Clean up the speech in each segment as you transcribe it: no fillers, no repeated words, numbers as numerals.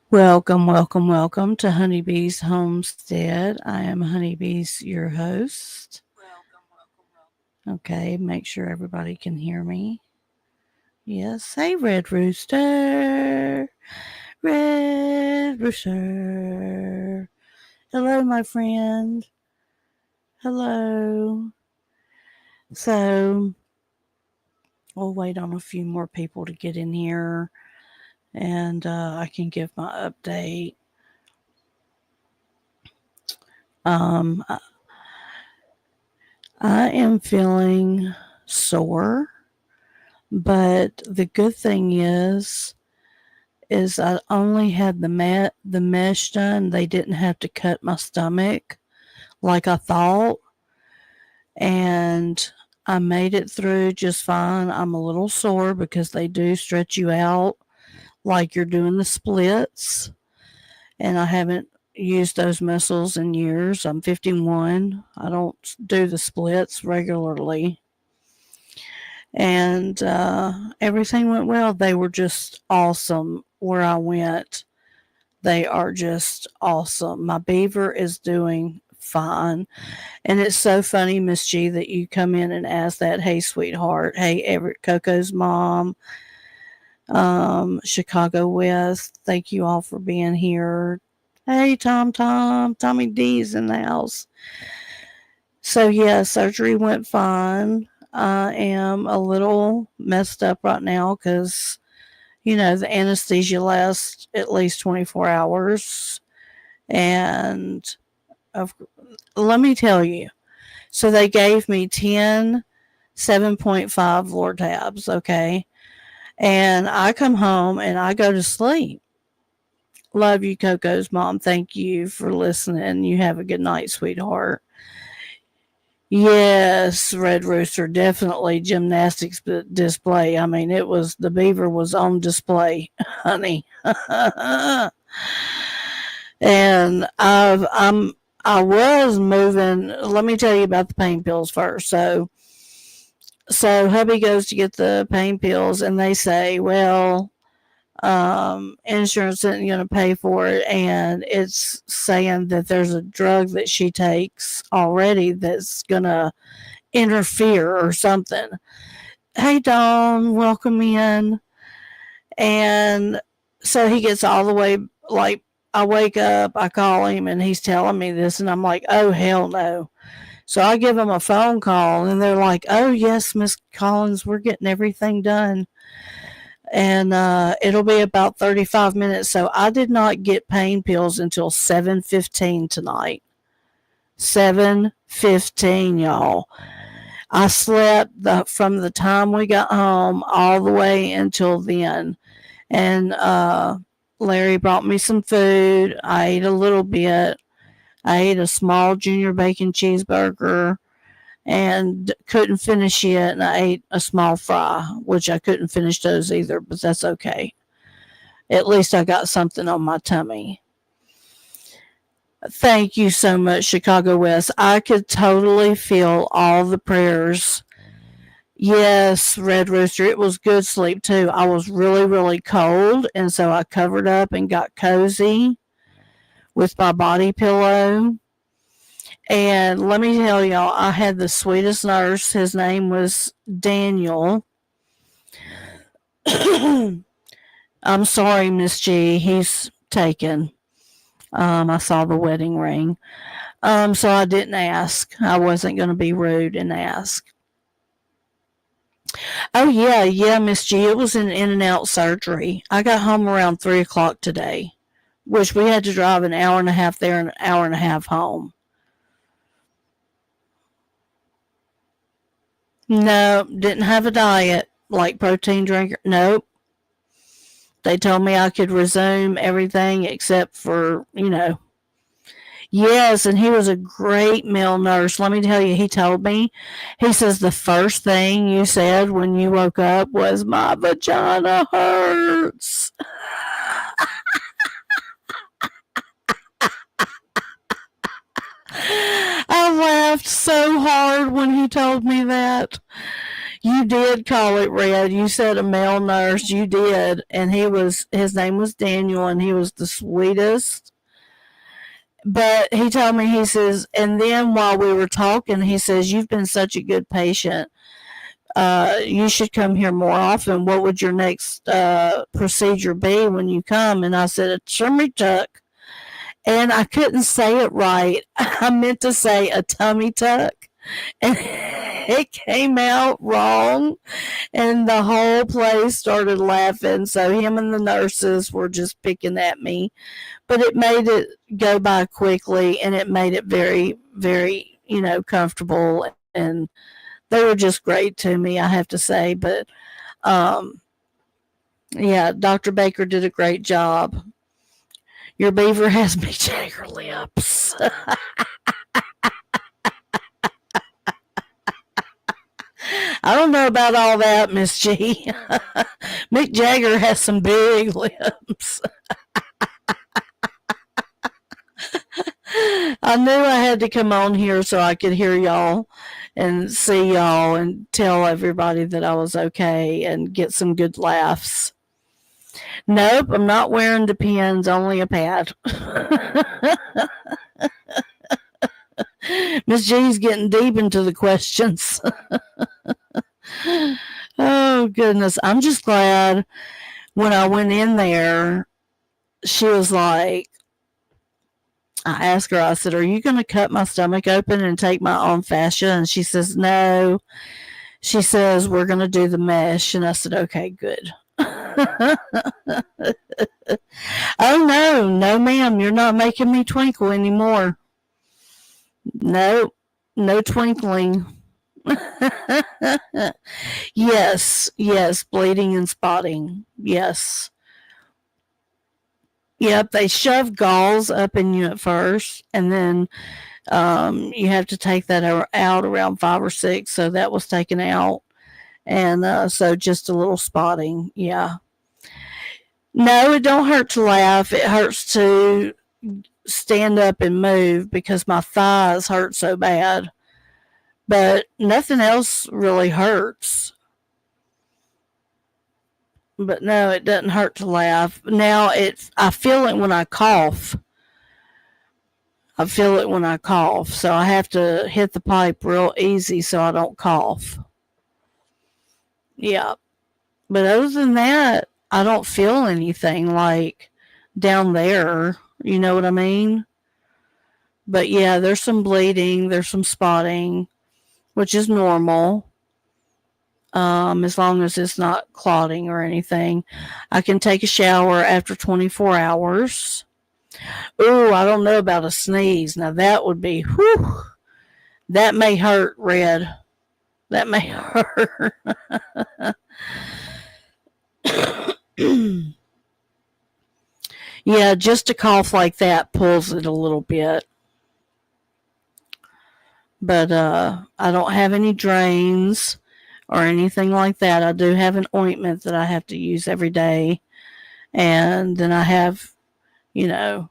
Welcome, welcome, welcome to Honeybees Homestead. I am Honeybees, your host. Okay, make sure everybody can hear me. Yes, hey, Red Rooster. Red Rooster. Hello, my friend. Hello. So, we'll wait on a few more people to get in here and I can give my update. I am feeling sore. But the good thing is I only had the mesh done. They didn't have to cut my stomach like I thought, and I made it through just fine. I'm a little sore because they do stretch you out like you're doing the splits, and I haven't used those muscles in years. I'm 51. I don't do the splits regularly, and everything went well. They were just awesome where I went. They are just awesome. My beaver is doing fine. And it's so funny, Miss G, that you come in and ask that. Hey, sweetheart. Hey, Everett Coco's mom. Chicago West. Thank you all for being here. Hey, Tommy D's in the house. So, yeah, surgery went fine. I am a little messed up right now because, the anesthesia lasts at least 24 hours. And of, let me tell you, so they gave me 10 7.5 Lortabs, okay? And I come home and I go to sleep. Love you, Coco's mom. Thank you for listening. You have a good night, sweetheart. Yes, Red Rooster, definitely gymnastics display. I mean, the beaver was on display, honey. And I was moving. Let me tell you about the pain pills first. So hubby goes to get the pain pills, and they say, well, insurance isn't going to pay for it, and it's saying that there's a drug that she takes already that's going to interfere or something. Hey, Dawn, welcome in. And so he gets all the way, like, I wake up, I call him, and he's telling me this, and I'm like, oh, hell no. So I give them a phone call, and they're like, oh, yes, Miss Collins, we're getting everything done. And it'll be about 35 minutes. So I did not get pain pills until 7:15 tonight. 7:15, y'all. I slept from the time we got home all the way until then. And Larry brought me some food. I ate a little bit. I ate a small junior bacon cheeseburger and couldn't finish it. And I ate a small fry, which I couldn't finish those either, but that's okay. At least I got something on my tummy. Thank you so much, Chicago West. I could totally feel all the prayers. Yes, Red Rooster, it was good sleep too. I was really, really cold, and so I covered up and got cozy with my body pillow. And let me tell y'all, I had the sweetest nurse. His name was Daniel. I'm sorry, Miss G. He's taken. I saw the wedding ring. So I didn't ask. I wasn't going to be rude and ask. Oh, yeah, yeah, Miss G. It was an in and out surgery. I got home around 3 o'clock today, which we had to drive an hour and a half there and an hour and a half home. No, didn't have a diet like protein drinker. Nope. They told me I could resume everything except for. Yes, and he was a great male nurse. Let me tell you, he told me, he says the first thing you said when you woke up was, my vagina hurts. I laughed so hard when he told me that. You did call it red. You said a male nurse. You did. And his name was Daniel, and he was the sweetest. But he told me, he says, and then while we were talking, he says, "You've been such a good patient. You should come here more often. What would your next procedure be when you come?" And I said, "A tummy tuck." And I couldn't say it right. I meant to say a tummy tuck. And it came out wrong. And the whole place started laughing. So him and the nurses were just picking at me. But it made it go by quickly, and it made it very, very, comfortable. And they were just great to me, I have to say. But um, yeah, Dr. Baker did a great job. Your beaver has Mick Jagger lips. I don't know about all that, Miss G. Mick Jagger has some big lips. I knew I had to come on here so I could hear y'all and see y'all and tell everybody that I was okay and get some good laughs. Nope, I'm not wearing Depends, only a pad. Miss G's getting deep into the questions. Oh, goodness. I'm just glad when I went in there, she was like, I asked her, I said, "Are you going to cut my stomach open and take my own fascia?" And she says, "No." She says, "We're going to do the mesh." And I said, "Okay, good." Oh, no. No, ma'am. You're not making me twinkle anymore. No, no twinkling. Yes, yes, bleeding and spotting. Yes. Yep, they shove galls up in you at first, and then you have to take that out around 5 or 6. So that was taken out, and so just a little spotting. Yeah. No, it don't hurt to laugh. It hurts to stand up and move because my thighs hurt so bad. But nothing else really hurts. But no, it doesn't hurt to laugh. Now I feel it when I cough. I feel it when I cough, so I have to hit the pipe real easy so I don't cough. Yeah. But other than that, I don't feel anything like down there. You know what I mean? But yeah, there's some bleeding, there's some spotting, which is normal. As long as it's not clotting or anything. I can take a shower after 24 hours. Ooh, I don't know about a sneeze. Now that would be, whew, that may hurt, Red. That may hurt. Yeah, just a cough like that pulls it a little bit. But I don't have any drains or anything like that. I do have an ointment that I have to use every day. And then I have, you know,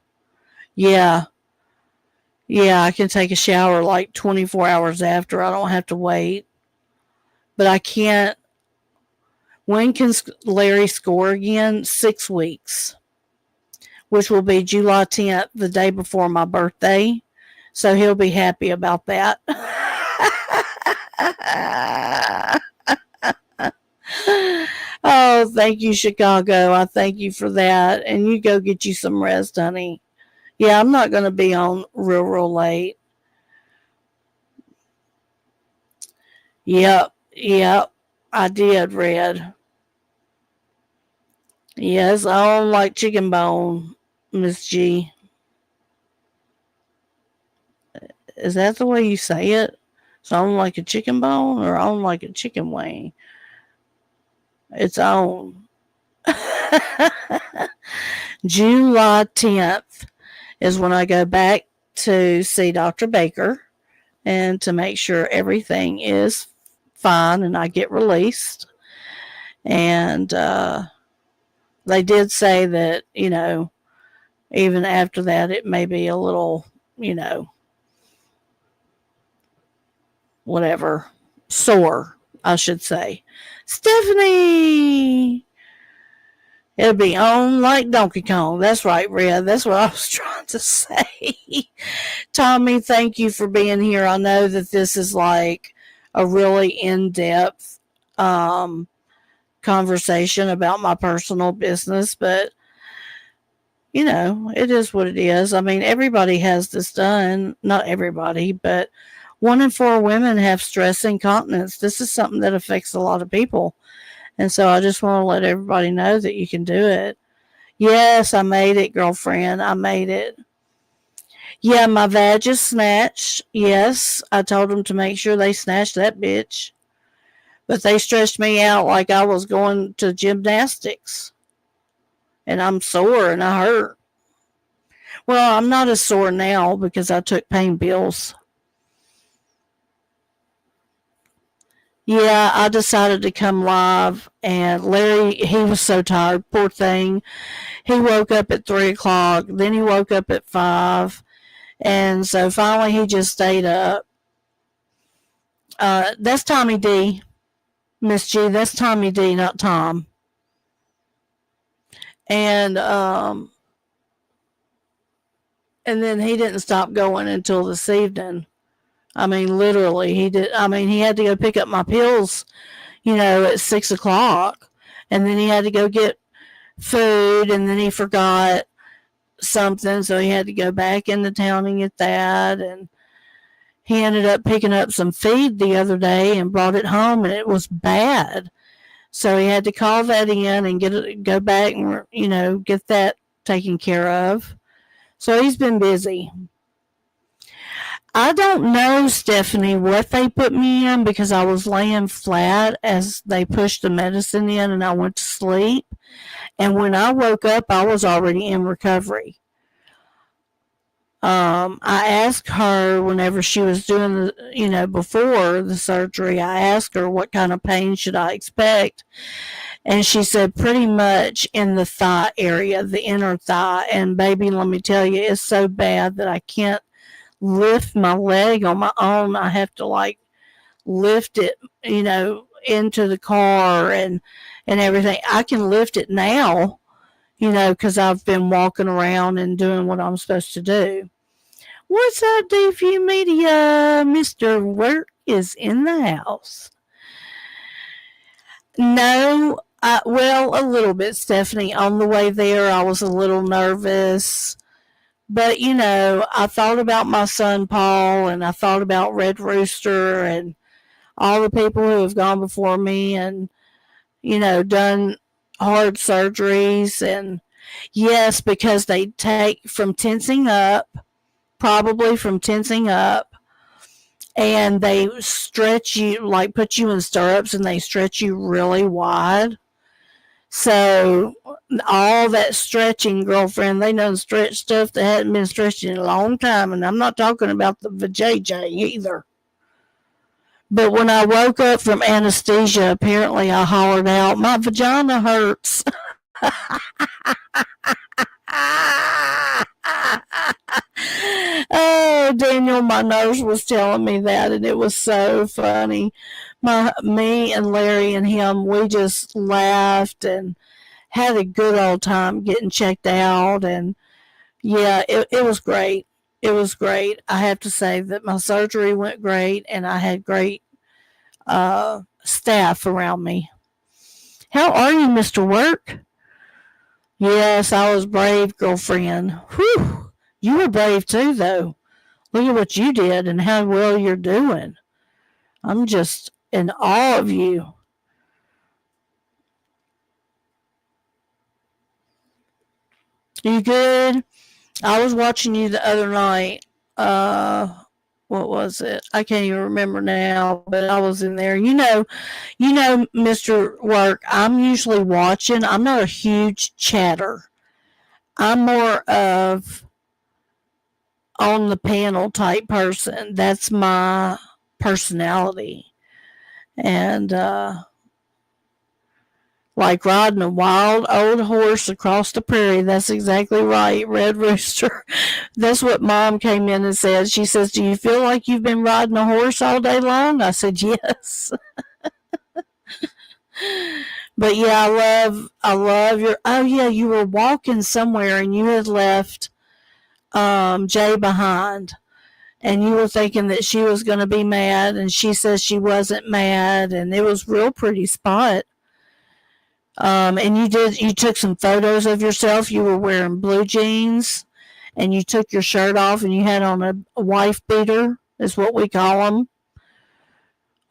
yeah, yeah, I can take a shower like 24 hours after. I don't have to wait. But I can't. When can Larry score again? 6 weeks, which will be July 10th, the day before my birthday. So he'll be happy about that. Oh, thank you, Chicago. I thank you for that. And you go get you some rest, honey. Yeah, I'm not going to be on real late. Yep, yep. I did, Red. Yes, I don't like chicken bone, Miss G. Is that the way you say it? So I don't like a chicken bone or I don't like a chicken wing? It's on. July 10th is when I go back to see Dr. Baker and to make sure everything is fine and I get released. And they did say that, even after that, it may be a little, you know, whatever, sore. I should say. Stephanie! It'll be on like Donkey Kong. That's right, Red. That's what I was trying to say. Tommy, thank you for being here. I know that this is like a really in-depth um, conversation about my personal business, but it is what it is. I mean, everybody has this done. Not everybody, but 1 in 4 women have stress incontinence. This is something that affects a lot of people. And so I just want to let everybody know that you can do it. Yes, I made it, girlfriend. I made it. Yeah, my vag is snatched. Yes, I told them to make sure they snatched that bitch. But they stretched me out like I was going to gymnastics. And I'm sore and I hurt. Well, I'm not as sore now because I took pain pills. Yeah, I decided to come live, and Larry, he was so tired, poor thing. He woke up at 3 o'clock, then he woke up at 5, and so finally he just stayed up. That's Tommy D, Miss G. That's Tommy D, not Tom. And and then he didn't stop going until this evening. I mean, literally, he did. I mean, he had to go pick up my pills, at 6 o'clock, and then he had to go get food, and then he forgot something, so he had to go back into town and get that, and he ended up picking up some feed the other day and brought it home, and it was bad. So he had to call that in and go back and get that taken care of. So he's been busy. I don't know, Stephanie, what they put me in because I was laying flat as they pushed the medicine in and I went to sleep. And when I woke up, I was already in recovery. I asked her whenever she was doing before the surgery, I asked her what kind of pain should I expect. And she said pretty much in the thigh area, the inner thigh. And baby, let me tell you, it's so bad that I can't lift my leg on my own. I have to lift it, into the car and everything. I can lift it now, because I've been walking around and doing what I'm supposed to do. What's up, DFU Media? Mr. Work is in the house. No, well, a little bit, Stephanie. On the way there, I was a little nervous. But, I thought about my son, Paul, and I thought about Red Rooster and all the people who have gone before me and, done hard surgeries. And yes, because they take from tensing up, probably from tensing up, and they stretch you, put you in stirrups and they stretch you really wide. So all that stretching, girlfriend, they done stretch stuff that hadn't been stretched in a long time. And I'm not talking about the vajayjay either. But when I woke up from anesthesia, apparently I hollered out, my vagina hurts. Oh, Daniel, my nurse was telling me that, and it was so funny. Me and Larry and him, we just laughed and had a good old time getting checked out. And yeah, it was great. It was great. I have to say that my surgery went great, and I had great staff around me. How are you, Mr. Work? Yes, I was brave, girlfriend. Whew. You were brave too, though. Look at what you did and how well you're doing. I'm just in awe of you. You good? I was watching you the other night. What was it? I can't even remember now, but I was in there. Mr. Work, I'm usually watching. I'm not a huge chatter. I'm more of on the panel type person. That's my personality. And like riding a wild old horse across the prairie. That's exactly right, Red Rooster. That's what Mom came in and said. She says, do you feel like you've been riding a horse all day long? I said, yes. But yeah, I love your. Oh yeah, you were walking somewhere and you had left Jay behind, and you were thinking that she was going to be mad, and she says she wasn't mad, and it was real pretty spot. And you took some photos of yourself. You were wearing blue jeans, and you took your shirt off, and you had on a wife beater, is what we call them.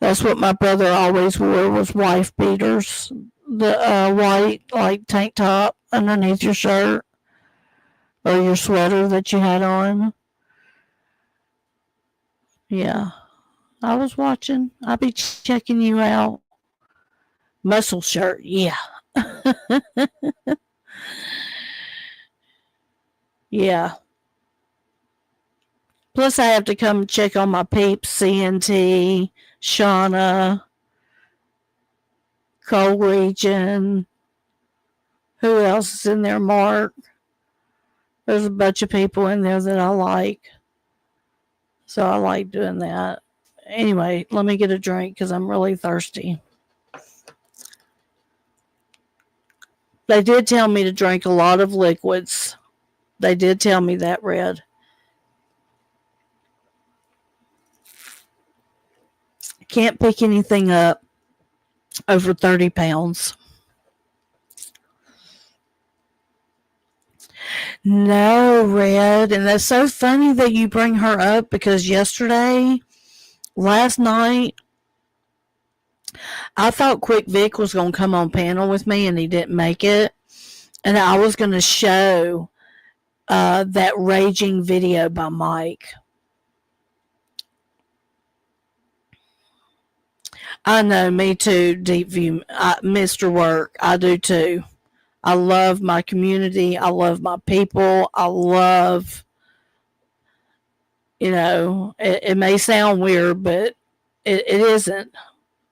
That's what my brother always wore, was wife beaters. The white like tank top underneath your shirt or your sweater that you had on. Yeah, I was watching. I'll be checking you out. Muscle shirt, yeah. Yeah. Plus, I have to come check on my peeps, CNT, Shauna, Coal Region. Who else is in there, Mark? There's a bunch of people in there that I like. So I like doing that. Anyway, let me get a drink because I'm really thirsty. They did tell me to drink a lot of liquids. They did tell me that, Red. Can't pick anything up over 30 pounds. No, Red. And that's so funny that you bring her up because last night, I thought Quick Vic was going to come on panel with me and he didn't make it. And I was going to show that raging video by Mike. I know, me too, Deep View, Mr. Work. I do too. I love my community. I love my people. I love, it may sound weird, but it isn't.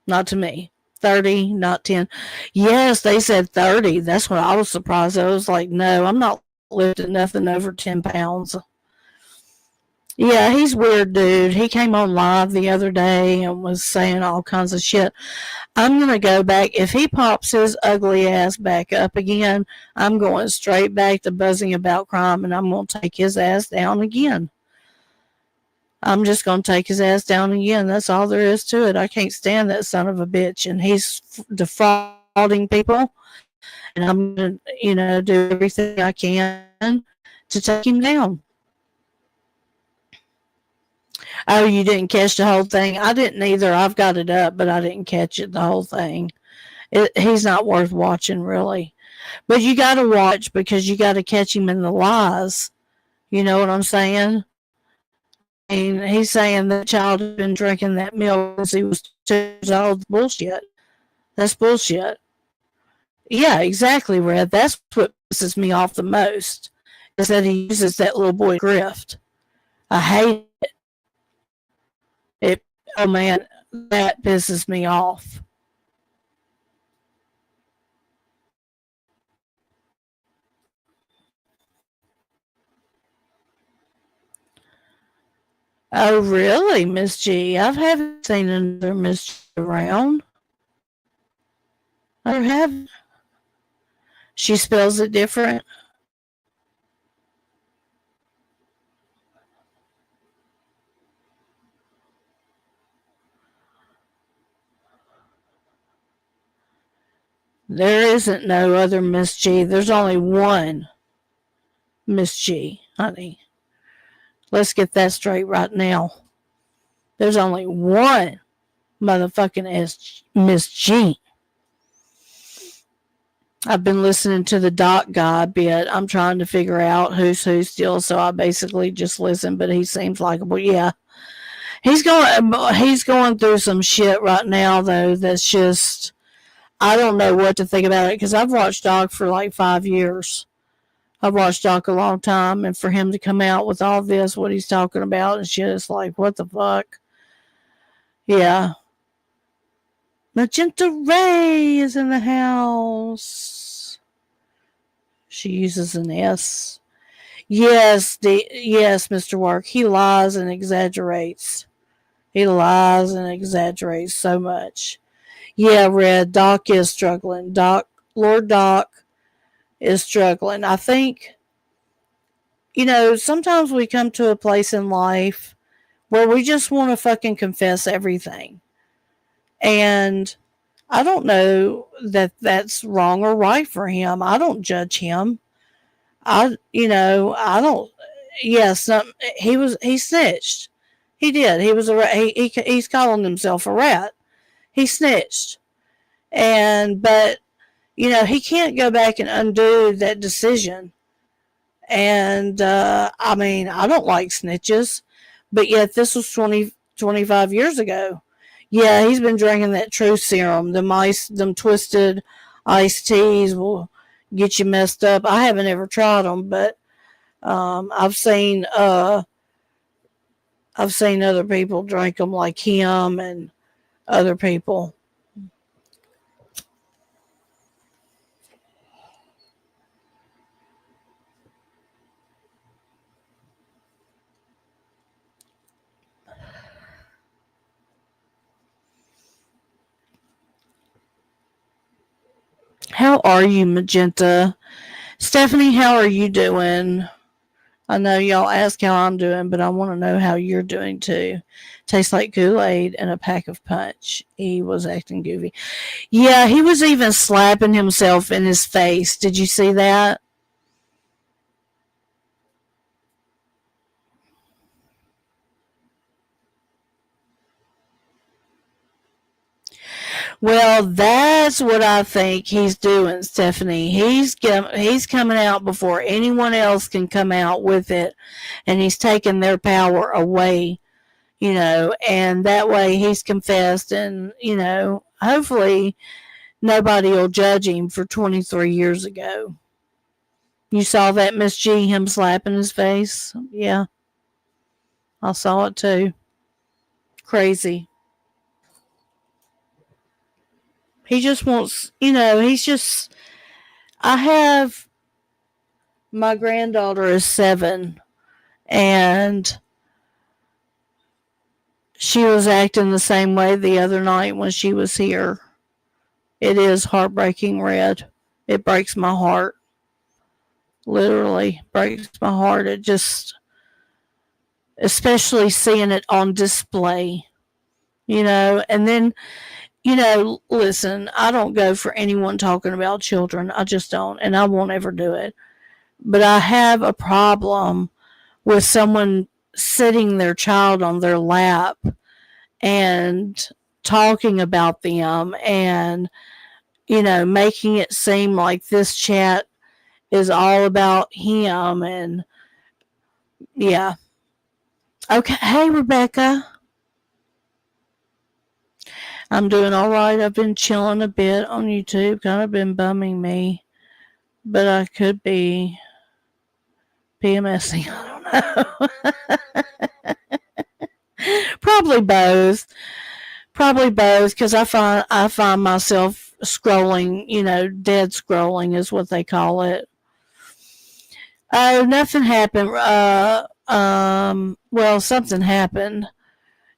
Not to me. 30, not 10. Yes, they said 30. That's what I was surprised. I was like, no, I'm not lifting nothing over 10 pounds. Yeah, he's weird, dude. He came on live the other day and was saying all kinds of shit. I'm going to go back. If he pops his ugly ass back up again, I'm going straight back to buzzing about crime and I'm going to take his ass down again. I'm just going to take his ass down again. That's all there is to it. I can't stand that son of a bitch. And he's defrauding people. And I'm going to, do everything I can to take him down. Oh, you didn't catch the whole thing? I didn't either. I've got it up, but I didn't catch it, the whole thing. He's not worth watching, really. But you got to watch because you got to catch him in the lies. You know what I'm saying? And he's saying the child had been drinking that milk since he was 2 years old. Bullshit. That's bullshit. Yeah, exactly, Red. That's what pisses me off the most, is that he uses that little boy grift. I hate it. Oh, man, that pisses me off. Oh, really, Miss G? I haven't seen another Miss G around. I have. She spells it different. There isn't no other Miss G. There's only one Miss G, honey. Let's get that straight right now. There's only one motherfucking Miss G. I've been listening to the Doc guy a bit. I'm trying to figure out who's who still, so I basically just listen. But he seems likable. Yeah, he's going through some shit right now though. That's just, I don't know what to think about it because I've watched Doc for like 5 years. I've watched Doc a long time, and for him to come out with all this, what he's talking about and shit, it's like, what the fuck? Yeah. Magenta Ray is in the house. She uses an S. Yes, yes, Mr. Work. He lies and exaggerates. He lies and exaggerates so much. Yeah, Red, Doc is struggling. Lord Doc is struggling. I think, sometimes we come to a place in life where we just want to fucking confess everything. And I don't know that that's wrong or right for him. I don't judge him. I don't. Yes, he snitched. He did. He was he's calling himself a rat. He snitched, but he can't go back and undo that decision. And I mean, I don't like snitches, but yet this was 25 years ago. Yeah, he's been drinking that truth serum. Them twisted iced teas will get you messed up. I haven't ever tried them, but I've seen other people drink them, like him and other people. How are you, Magenta? Stephanie, how are you doing? I know y'all ask how I'm doing, but I want to know how you're doing too. Tastes like Kool-Aid and a pack of punch. He was acting goofy. Yeah, he was even slapping himself in his face. Did you see that? Well, that's what I think he's doing, Stephanie. He's coming out before anyone else can come out with it, and he's taking their power away. And that way he's confessed, and hopefully nobody will judge him for 23 years ago. You saw that, Miss G, him slapping his face? Yeah, I saw it too. Crazy. He just wants, I have, my granddaughter is 7, and she was acting the same way the other night when she was here. It is heartbreaking, Red. It breaks my heart. Literally breaks my heart. It just, especially seeing it on display, and then, listen, I don't go for anyone talking about children. I just don't, and I won't ever do it. But I have a problem with someone sitting their child on their lap and talking about them, and making it seem like this chat is all about him. And yeah. Okay. Hey, Rebecca. I'm doing all right. I've been chilling a bit on YouTube. Kind of been bumming me, but I could be PMSing. I don't know. Probably both. Probably both, because I find myself scrolling. Dead scrolling is what they call it. Oh, nothing happened. Well, something happened.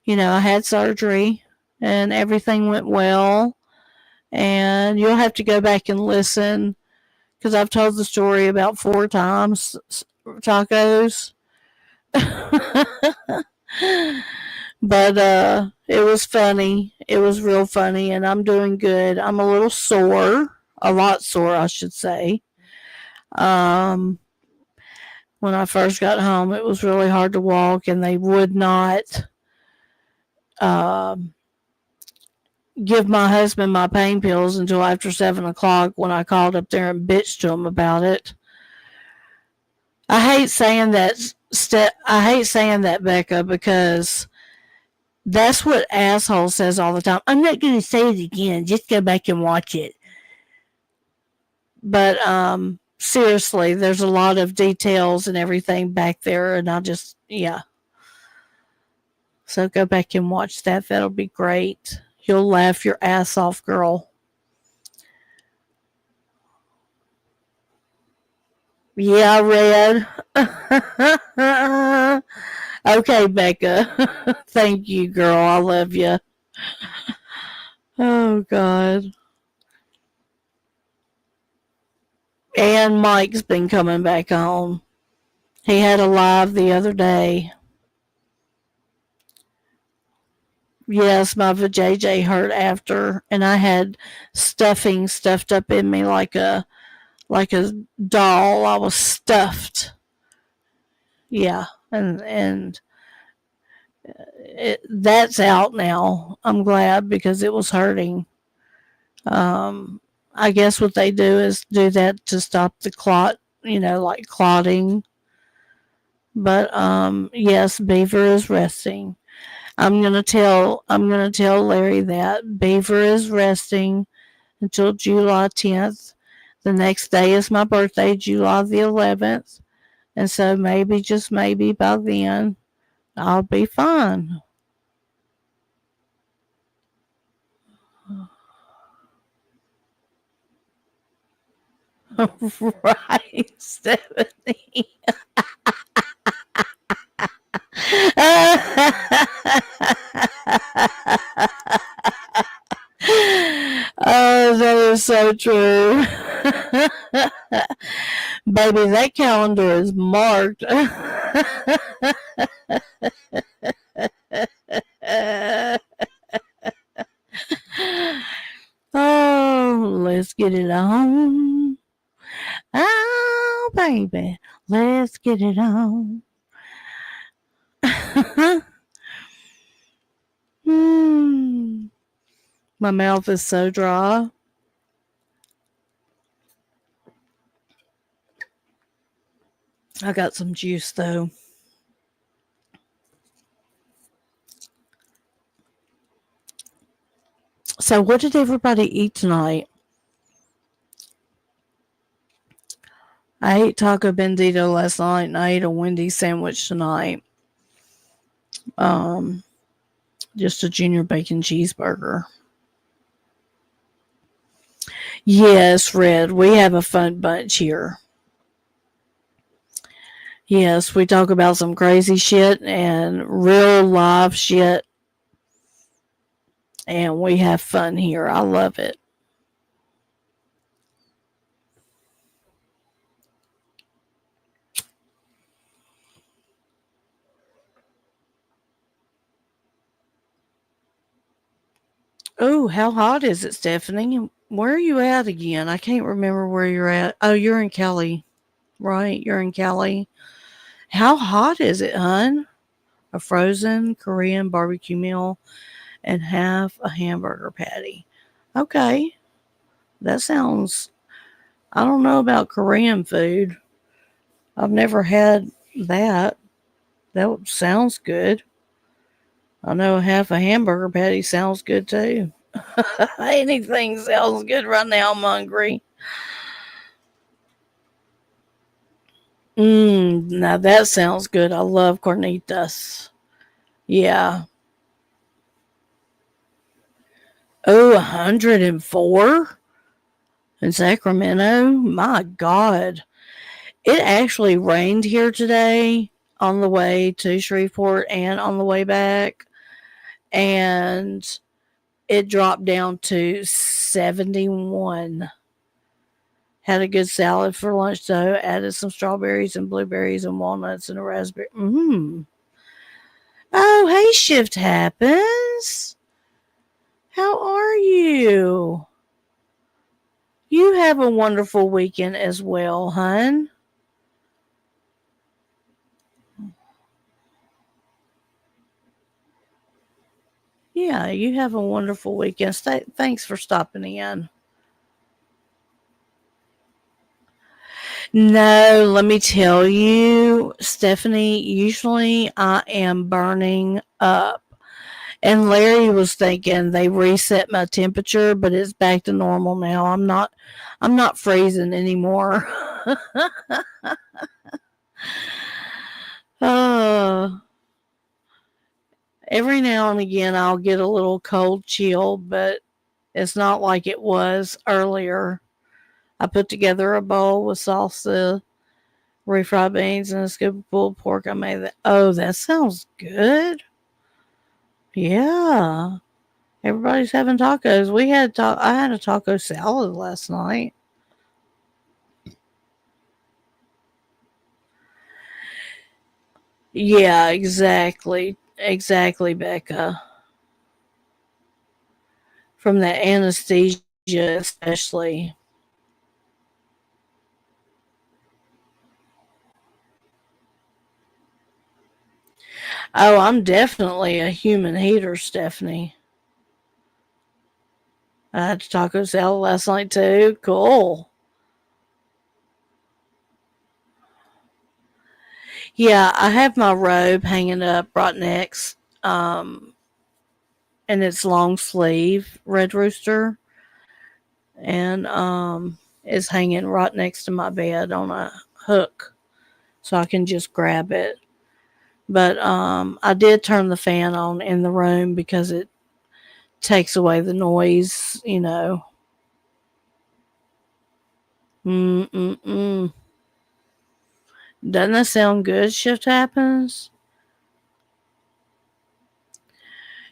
I had surgery, and everything went well. And you'll have to go back and listen, because I've told the story about 4 times. Tacos. But it was funny. It was real funny, and I'm doing good. I'm a little sore, a lot sore, I should say. Um, when I first got home, it was really hard to walk, and they would not um, give my husband my pain pills until after 7 o'clock, when I called up there and bitched to him about it. I hate saying that. I hate saying that, Becca, because that's what asshole says all the time. I'm not going to say it again. Just go back and watch it. But seriously, there's a lot of details and everything back there, and yeah. So go back and watch that. That'll be great. You'll laugh your ass off, girl. Yeah, Red. Okay, Becca. Thank you, girl. I love you. Oh, God. And Mike's been coming back on. He had a live the other day. Yes, my vajayjay hurt after, and I had stuffing stuffed up in me like a doll. I was stuffed. Yeah, and that's out now. I'm glad because it was hurting. Um, I guess what they do is do that to stop the clot, like clotting. But yes, Beaver is resting. I'm gonna tell Larry that Beaver is resting until July 10th. The next day is my birthday, July the 11th, and so maybe just maybe by then I'll be fine. Right, Stephanie. Oh, that is so true. Baby, that calendar is marked. Oh, let's get it on. Oh, baby, let's get it on. Hmm. My mouth is so dry. I got some juice though. So, what did everybody eat tonight? I ate taco bendito last night, and I ate a Wendy's sandwich tonight. Um, just a junior bacon cheeseburger. Yes, Red. We have a fun bunch here. Yes, we talk about some crazy shit and real live shit, and we have fun here. I love it. Oh, how hot is it, Stephanie? Where are you at again? I can't remember where you're at. Oh, you're in Cali, right? You're in Cali. How hot is it, hun? A frozen Korean barbecue meal and half a hamburger patty. Okay, that sounds. I don't know about Korean food. I've never had that. That sounds good. I know half a hamburger patty sounds good too. Anything sounds good right now. I'm hungry. Now that sounds good. I love cornitas. Yeah. Oh, 104 in Sacramento? My God. It actually rained here today on the way to Shreveport and on the way back. And it dropped down to 71. Had a good salad for lunch though. Added some strawberries and blueberries and walnuts and a raspberry. Oh, hey, shift happens. How are you? You have a wonderful weekend as well, hun. Yeah, you have a wonderful weekend. Thanks for stopping in. No, let me tell you, Stephanie, usually I am burning up. And Larry was thinking they reset my temperature, but it's back to normal now. I'm not freezing anymore. uh, every now and again I'll get a little cold chill, but it's not like it was earlier. I put together a bowl with salsa, refried beans, and a scoop of pulled pork. I made that. Oh, that sounds good. Yeah. Everybody's having tacos. I had a taco salad last night. Yeah, exactly. Exactly, Becca. From the anesthesia, especially. Oh, I'm definitely a human hater, Stephanie. I had taco salad last night too. Cool. Yeah, I have my robe hanging up right next, um, and it's long sleeve red rooster, and it's hanging right next to my bed on a hook, so I can just grab it. But I did turn the fan on in the room because it takes away the noise, you know. Mm-mm-mm. Doesn't that sound good? Shift happens.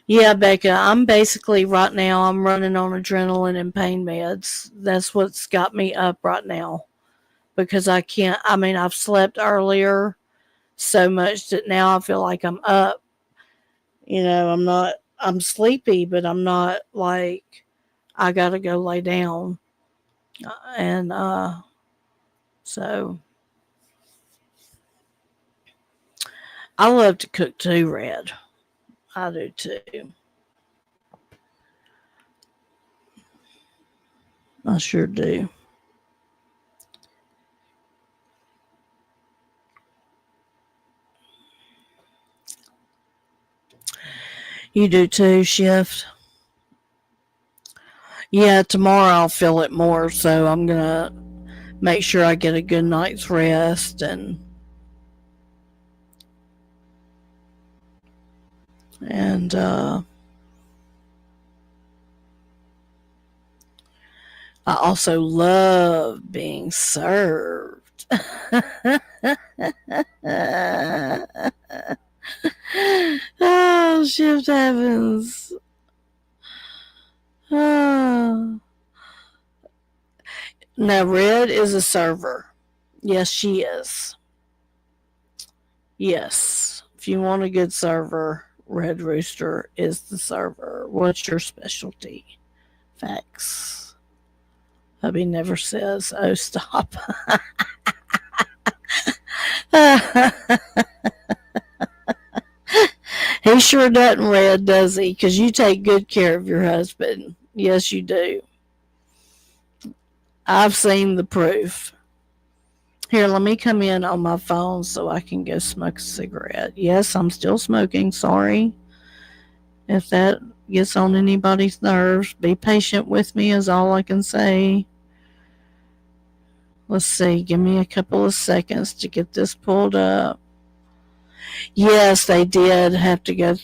Yeah, Becca, I'm basically right now, I'm running on adrenaline and pain meds. That's what's got me up right now because I can't, I mean, I've slept earlier so much that now I feel like I'm up. You know, I'm sleepy, but I'm not like, I gotta go lay down. And, so I love to cook too, Red. I do too. I sure do. You do too, Shift. Yeah, tomorrow I'll feel it more, so I'm gonna make sure I get a good night's rest and I also love being served. Oh, shift happens. Oh. Now, Red is a server. Yes, she is. Yes. If you want a good server, Red Rooster is the server. What's your specialty? Facts. Hubby never says, oh, stop. He sure doesn't, Red, does he? Because you take good care of your husband. Yes, you do. I've seen the proof. Here, let me come in on my phone so I can go smoke a cigarette. Yes, I'm still smoking. Sorry if that gets on anybody's nerves. Be patient with me, is all I can say. Let's see. Give me a couple of seconds to get this pulled up. Yes, they did have to go.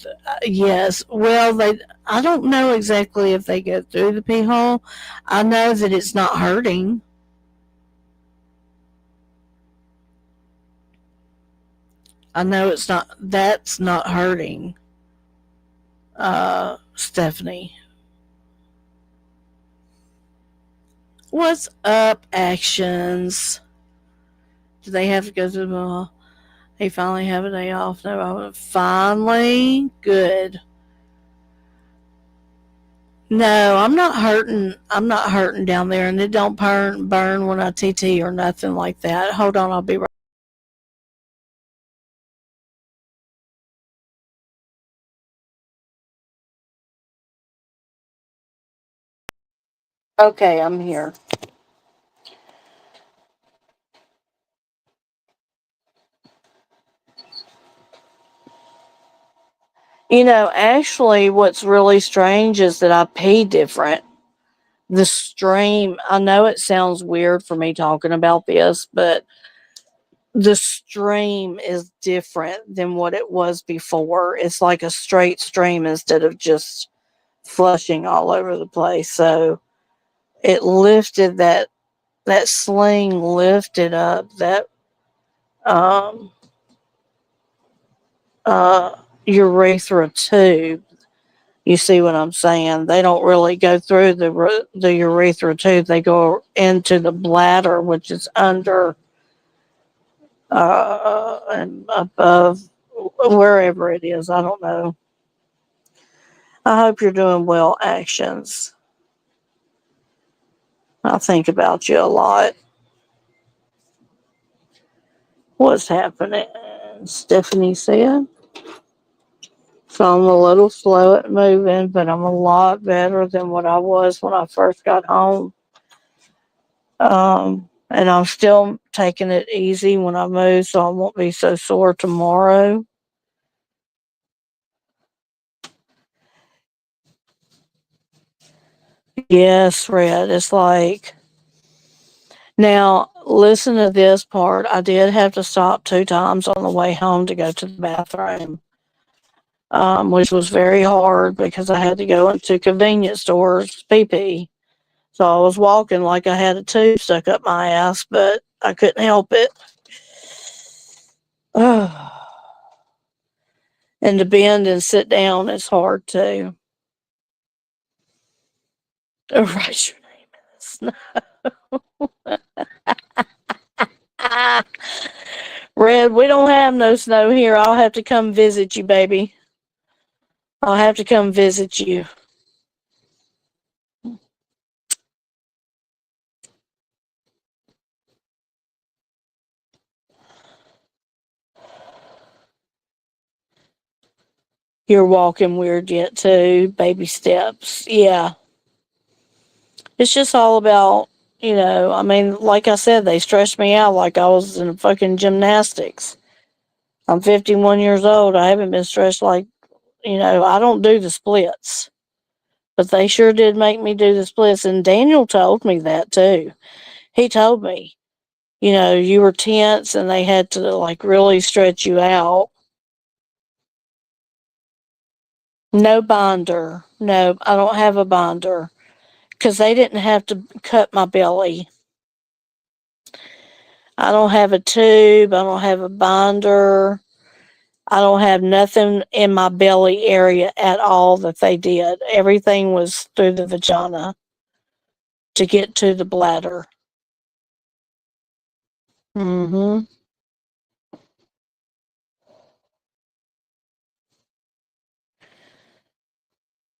Yes, well, they. I don't know exactly if they go through the pee hole. I know that it's not hurting. I know it's not. That's not hurting. Stephanie, what's up? Actions. Do they have to go through the? He finally have a day off. No, finally, good. No, I'm not hurting. I'm not hurting down there, and it don't burn when I TT or nothing like that. Hold on, I'll be right. Okay, I'm here. You know, actually, what's really strange is that I pee different. The stream. I know it sounds weird for me talking about this, but the stream is different than what it was before. It's like a straight stream instead of just flushing all over the place. So it lifted that sling lifted up that um urethra tube. You see what I'm saying? They don't really go through the urethra tube. They go into the bladder, which is under and above, wherever it is. I don't know. I hope you're doing well, Actions. I think about you a lot. What's happening? Stephanie said. So I'm a little slow at moving, but I'm a lot better than what I was when I first got home. And I'm still taking it easy when I move, so I won't be so sore tomorrow. Yes, Red. It's like, now listen to this part. I did have to stop 2 times on the way home to go to the bathroom, which was very hard because I had to go into convenience stores pee pee. So I was walking like I had a tube stuck up my ass, but I couldn't help it. And to bend and sit down is hard too. Write your name in the snow. Red, we don't have no snow here. I'll have to come visit you, baby. I'll have to come visit you. You're walking weird yet too. Baby steps. Yeah. It's just all about, I mean, like I said, they stretched me out like I was in fucking gymnastics. I'm 51 years old. I haven't been stretched like, I don't do the splits. But they sure did make me do the splits. And Daniel told me that too. He told me, you were tense and they had to like really stretch you out. No binder. No, I don't have a binder because they didn't have to cut my belly. I don't have a tube. I don't have a binder. I don't have nothing in my belly area at all that they did. Everything was through the vagina to get to the bladder. Mm-hmm.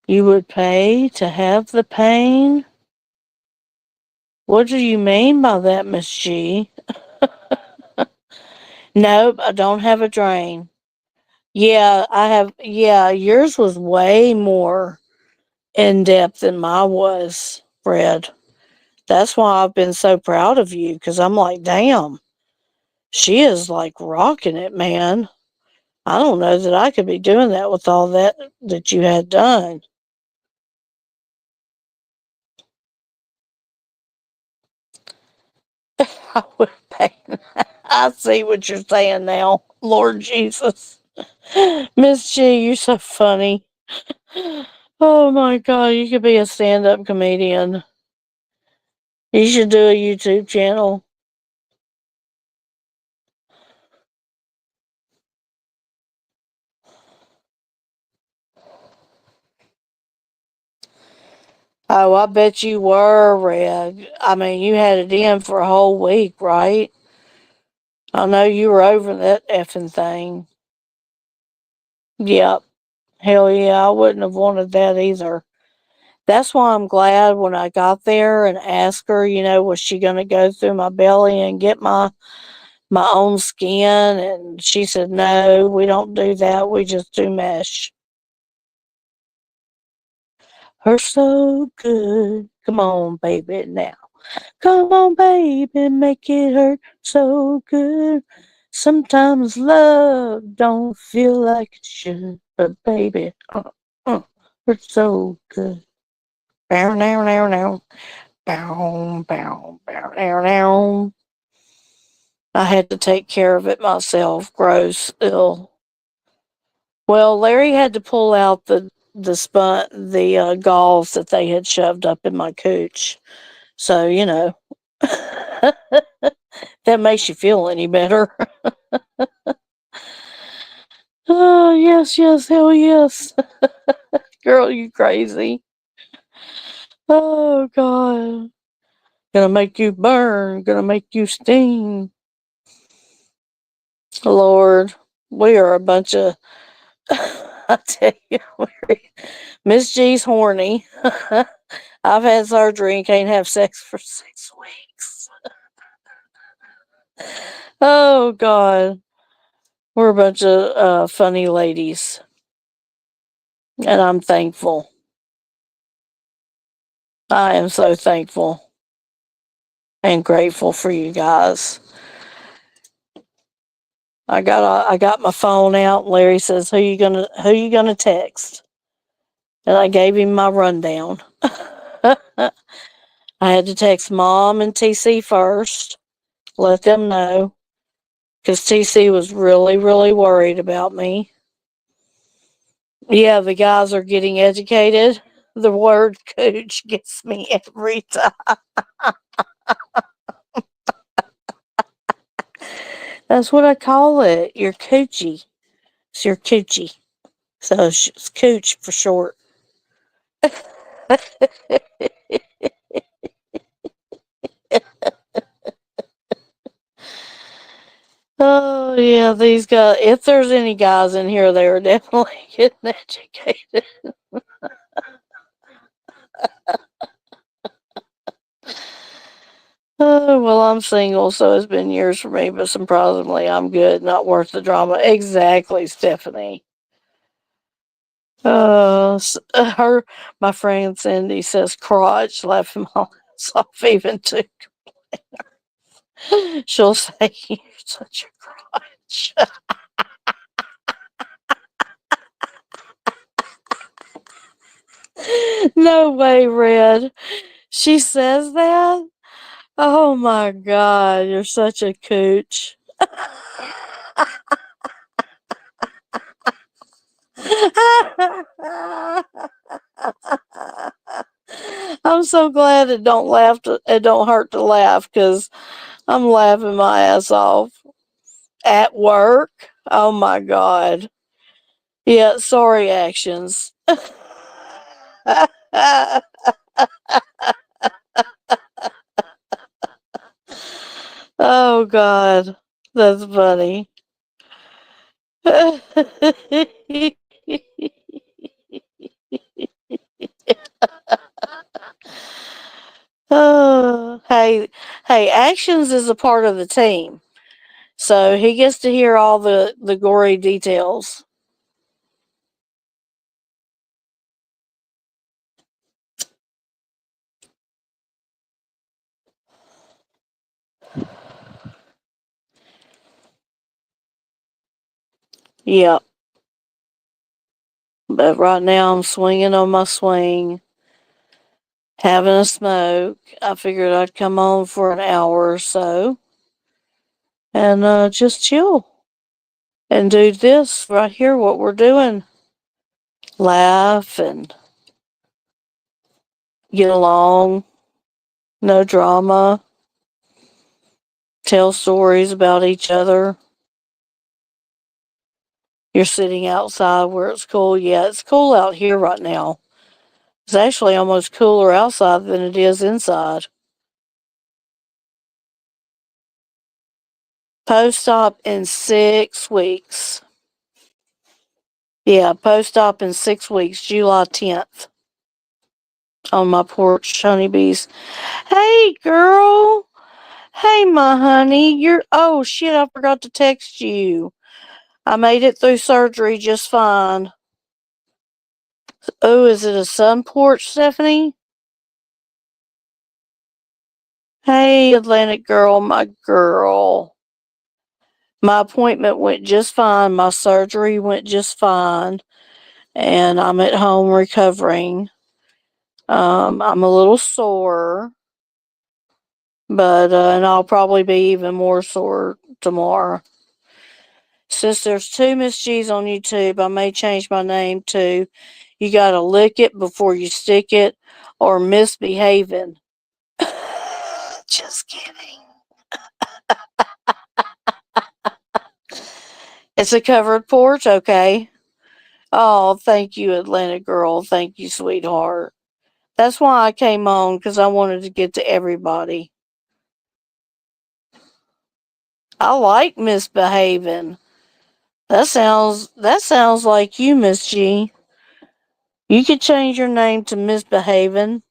You would pay to have the pain? What do you mean by that, Miss G? Nope, I don't have a drain. Yeah, I have. Yeah, yours was way more in depth than mine was, Fred. That's why I've been so proud of you because I'm like, damn, she is like rocking it, man. I don't know that I could be doing that with all that you had done. I would pay. I see what you're saying now, Lord Jesus. Miss G, you're so funny. Oh my God, you could be a stand up comedian. You should do a YouTube channel. Oh, I bet you were, Red. I mean, you had it in for a whole week, right? I know you were over that effing thing. Yep. Hell yeah, I wouldn't have wanted that either. That's why I'm glad when I got there and asked her, was she going to go through my belly and get my own skin? And she said, no, we don't do that. We just do mesh. Her so good. Come on, baby, now. Come on, baby, make it hurt so good. Sometimes love don't feel like it should, but baby, hurts so good. Bow, now, now, now. Bow, bow, bow, now, now. I had to take care of it myself. Gross, ill. Well, Larry had to pull out the galls that they had shoved up in my cooch. So that makes you feel any better. Oh yes, yes, hell yes. Girl, you crazy. Oh, God. Gonna make you burn. Gonna make you sting. Lord, we are a bunch of. I tell you, Miss G's horny. I've had surgery and can't have sex for 6 weeks. Oh, God. We're a bunch of funny ladies. And I'm thankful. I am so thankful and grateful for you guys. I got my phone out. Larry says, who you gonna text?" And I gave him my rundown. I had to text Mom and TC first, let them know, because TC was really, really worried about me. Yeah, the guys are getting educated. The word cooch gets me every time. That's what I call it. Your coochie. It's your coochie. So it's cooch for short. Oh, yeah, these guys, if there's any guys in here, they are definitely getting educated. Oh, well, I'm single, so it's been years for me, but surprisingly, I'm good. Not worth the drama. Exactly, Stephanie. My friend Cindy says crotch, laughing my ass off even too. She'll say, "You're such a crotch." No way, Red. She says that? Oh my God, you're such a cooch. I'm so glad it don't hurt to laugh, because I'm laughing my ass off at work. Oh my God. Yeah, sorry, actions. Oh God, that's funny. Oh, hey, actions is a part of the team, so he gets to hear all the gory details. Yep. But right now I'm swinging on my swing, having a smoke. I figured I'd come on for an hour or so and just chill and do this right here, what we're doing. Laugh and get along, no drama, tell stories about each other. You're sitting outside where it's cool. Yeah, it's cool out here right now. It's actually almost cooler outside than it is inside. Post op in 6 weeks. Yeah, post op in 6 weeks, July 10th. On my porch, honeybees. Hey, girl. Hey, my honey. Oh, shit, I forgot to text you. I made it through surgery just fine. Oh, is it a sun porch, Stephanie? Hey, Atlantic girl, my girl. My appointment went just fine. My surgery went just fine. And I'm at home recovering. I'm a little sore, but and I'll probably be even more sore tomorrow. Since there's two Miss G's on YouTube, I may change my name to "You Gotta Lick It Before You Stick It" or "Misbehaving." Just kidding. It's a covered porch, okay? Oh, thank you, Atlanta girl. Thank you, sweetheart. That's why I came on, because I wanted to get to everybody. I like misbehaving. That sounds like you, Miss G. You could change your name to misbehaving.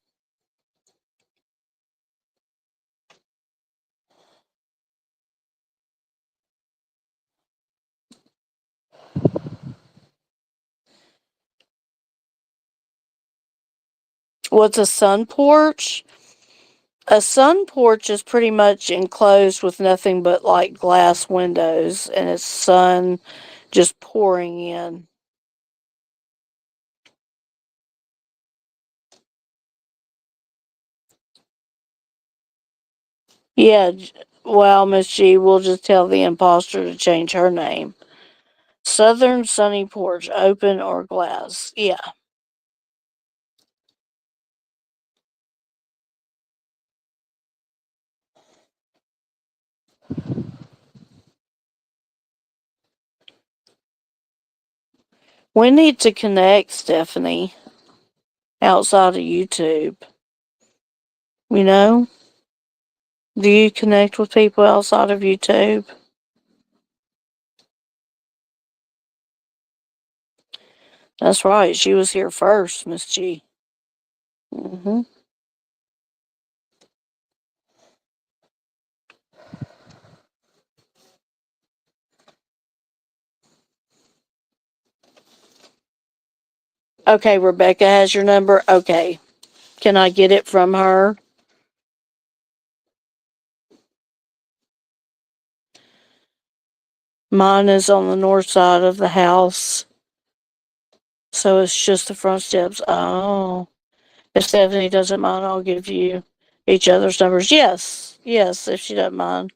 What's a sun porch? A sun porch is pretty much enclosed with nothing but like glass windows, and it's sun just pouring in. Yeah, well, Miss G, we'll just tell the imposter to change her name. Southern sunny porch, open or glass. Yeah. We need to connect, Stephanie, outside of YouTube. You know? Do you connect with people outside of YouTube? That's right. She was here first, Miss G. Hmm. Okay, Rebecca has your number. Okay. Can I get it from her? Mine is on the north side of the house. So it's just the front steps. Oh. If Stephanie doesn't mind, I'll give you each other's numbers. Yes. Yes, if she doesn't mind.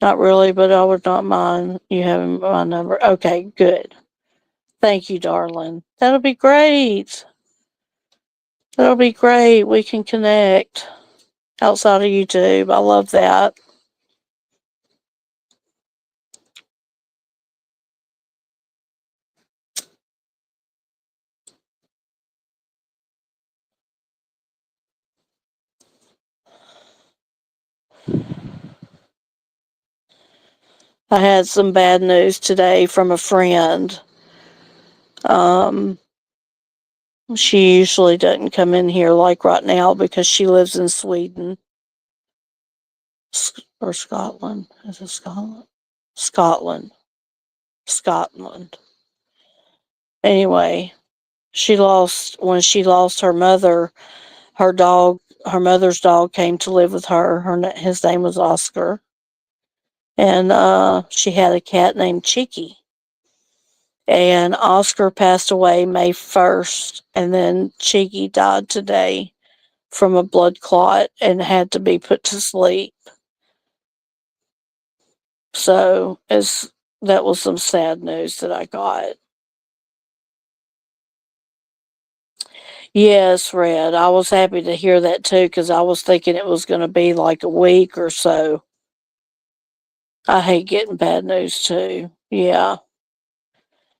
Not really, but I would not mind you having my number. Okay, good. Thank you, darling. That'll be great. That'll be great. We can connect outside of YouTube. I love that. I had some bad news today from a friend. Um, she usually doesn't come in here like right now because she lives in Sweden or Scotland. Is it Scotland? Scotland. Scotland. Anyway, when she lost her mother, her dog, her mother's dog came to live with her. His name was Oscar. And she had a cat named Cheeky. And Oscar passed away May 1st, and then Cheeky died today from a blood clot and had to be put to sleep. So that was some sad news that I got. Yes, Red. I was happy to hear that too because I was thinking it was going to be like a week or so. I hate getting bad news too. Yeah.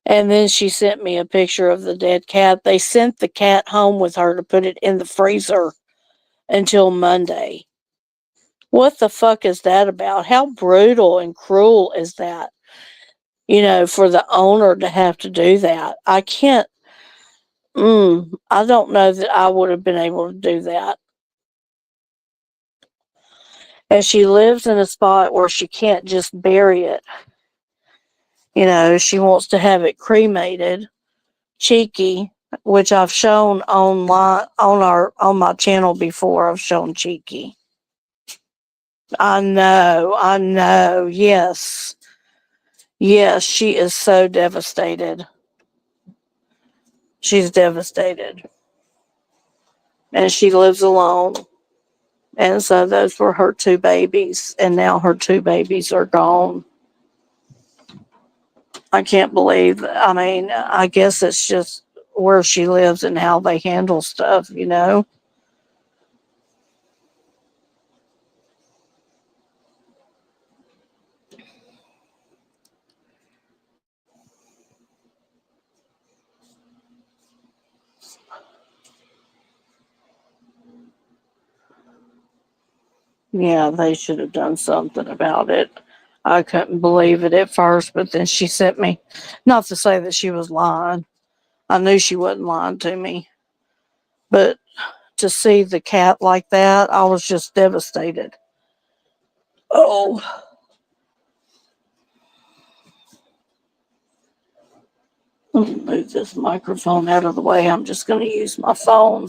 And then she sent me a picture of the dead cat. They sent the cat home with her to put it in the freezer until Monday. What the fuck is that about? How brutal and cruel is that? For the owner to have to do that. I can't, I don't know that I would have been able to do that. And she lives in a spot where she can't just bury it. She wants to have it cremated. Cheeky, which I've shown online on my channel before. I've shown Cheeky. I know. Yes. Yes, she is so devastated. She's devastated. And she lives alone. And so those were her two babies. And now her two babies are gone. I can't believe, I mean, I guess it's just where she lives and how they handle stuff. Yeah, they should have done something about it. I couldn't believe it at first, but then she sent me, not to say that she was lying. I knew she wasn't lying to me, but to see the cat like that, I was just devastated. Oh, let me move this microphone out of the way. I'm just going to use my phone.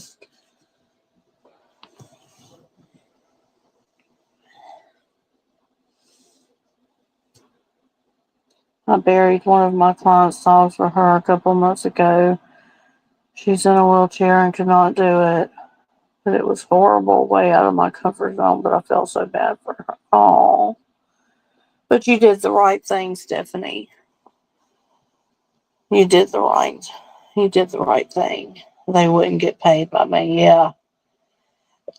I buried one of my client's dogs for her a couple months ago. She's in a wheelchair and could not do it. But it was horrible, way out of my comfort zone, but I felt so bad for her. Oh, but you did the right thing, Stephanie. You did the right, you did the right thing. They wouldn't get paid by me. Yeah,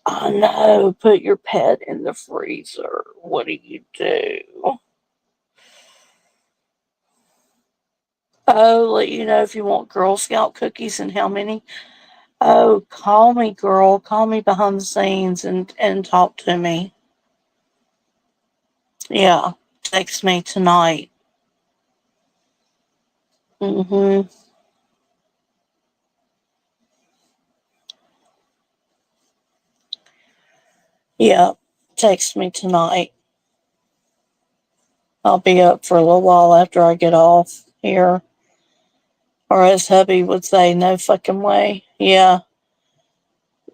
I know. Put your pet in the freezer. What do you do? Oh, let you know if you want Girl Scout cookies and how many. Oh, call me, girl. Call me behind the scenes and talk to me. Yeah, text me tonight. Mm-hmm. Yeah, text me tonight. I'll be up for a little while after I get off here. Or as hubby would say, no fucking way. Yeah,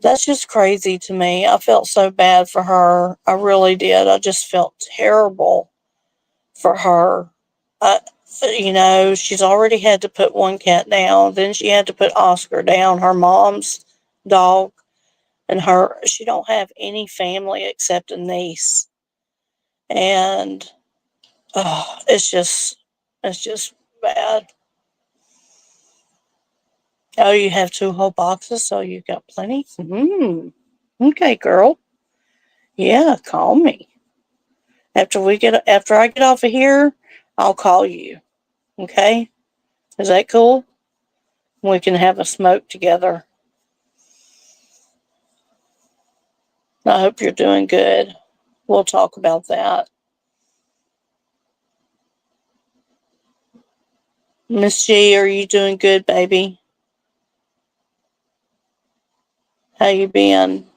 that's just crazy to me. I felt so bad for her. I really did. I just felt terrible for her. Uh, she's already had to put one cat down. Then she had to put Oscar down, her mom's dog. And she don't have any family except a niece. And it's just bad. Oh, you have two whole boxes, so you got plenty? Okay, girl. Yeah, call me. After I get off of here, I'll call you. Okay? Is that cool? We can have a smoke together. I hope you're doing good. We'll talk about that. Miss G, are you doing good, baby? How you been?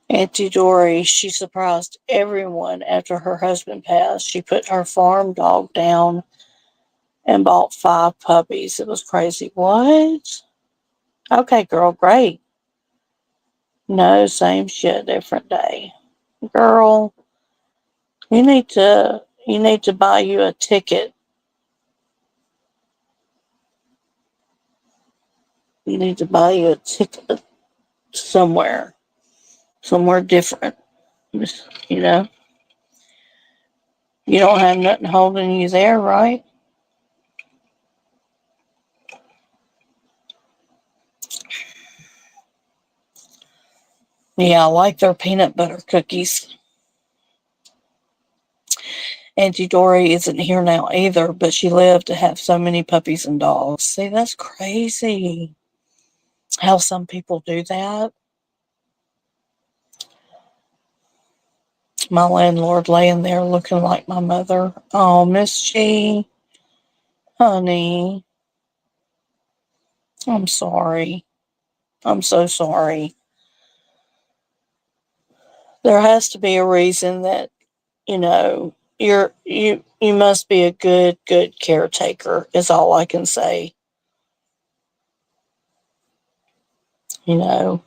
Auntie Dory, she surprised everyone after her husband passed. She put her farm dog down and bought 5 puppies. It was crazy. What? Okay, girl, great. No, same shit, different day. Girl, you need to buy you a ticket. You need to buy you a ticket somewhere. Somewhere different. You know? You don't have nothing holding you there, right? Yeah, I like their peanut butter cookies. Auntie Dory isn't here now either, but she lived to have so many puppies and dogs. See, that's crazy how some people do that. My landlord laying there looking like my mother. Oh, Miss G, honey, I'm sorry. I'm so sorry. There has to be a reason that, you must be a good caretaker is all I can say. You know,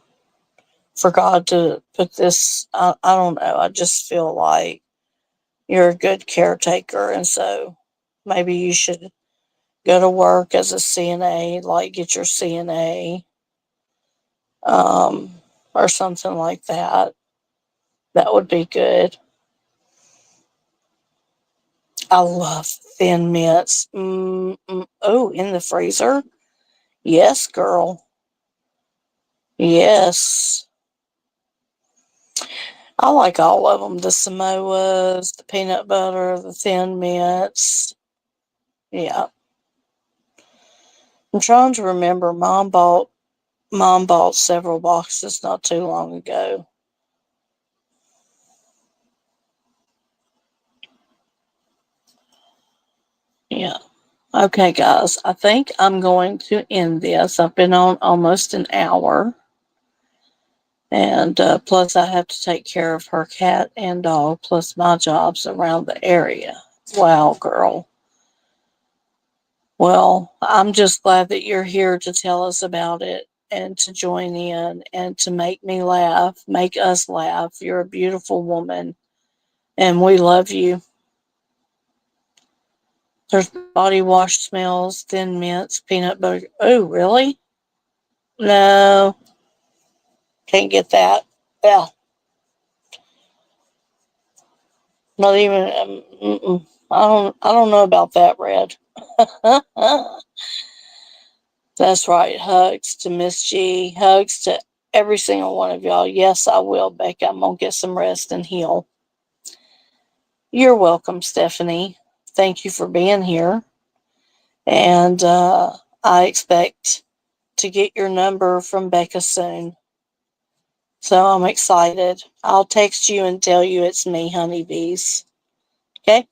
for God to put this, I don't know. I just feel like you're a good caretaker, and so maybe you should go to work as a CNA, like get your CNA, um, or something like that. That would be good. I love thin mints. Oh, in the freezer? Yes, girl. Yes. I like all of them. The Samoas, the peanut butter, the thin mints. Yeah. I'm trying to remember. Mom bought several boxes not too long ago. Yeah. Okay, guys. I think I'm going to end this. I've been on almost an hour. And plus, I have to take care of her cat and dog, plus my jobs around the area. Wow, girl. Well, I'm just glad that you're here to tell us about it and to join in and to make me laugh, make us laugh. You're a beautiful woman and we love you. There's body wash smells, thin mints, peanut butter. Oh, really? No, can't get that. Yeah, not even. I don't know about that, Red. That's right. Hugs to Miss G. Hugs to every single one of y'all. Yes, I will, Becca. I'm gonna get some rest and heal. You're welcome, Stephanie. Thank you for being here. And I expect to get your number from Becca soon. So I'm excited. I'll text you and tell you it's me, Honeybees. Okay?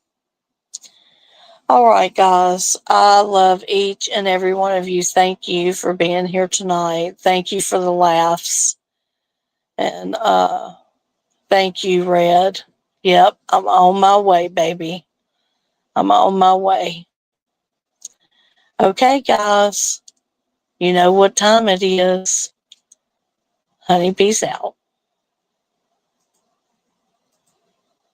All right, guys. I love each and every one of you. Thank you for being here tonight. Thank you for the laughs. And thank you, Red. Yep, I'm on my way, baby. I'm on my way. Okay, guys. You know what time it is. Honeybees out.